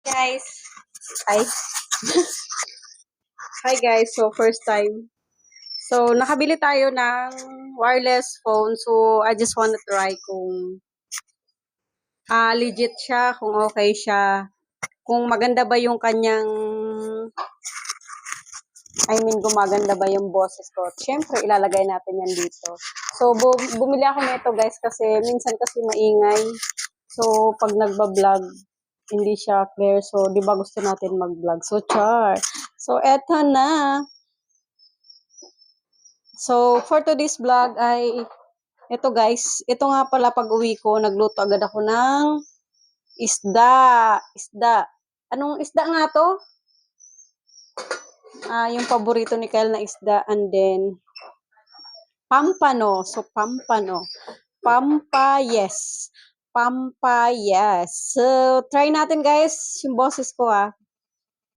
Guys. Hi. Hi guys. So first time. So nakabili tayo ng wireless phone. So I just wanna try kung legit siya, kung okay siya, kung maganda ba yung kanyang gumaganda ba yung boses ko. Siyempre, ilalagay natin yan dito. So, bumili ako nito guys kasi minsan kasi maingay. So, pag nagba-vlog, hindi siya clear. So, di ba gusto natin mag-vlog? So, char. So, eto na. So, for today's vlog ay, ito guys, ito nga pala pag uwi ko, nagluto agad ako ng isda. Isda. Anong isda nga to? Yung paborito ni Kyle na isda. And then, pampano. So, pampano. Pampayes. Pampayes. So, try natin guys yung boses ko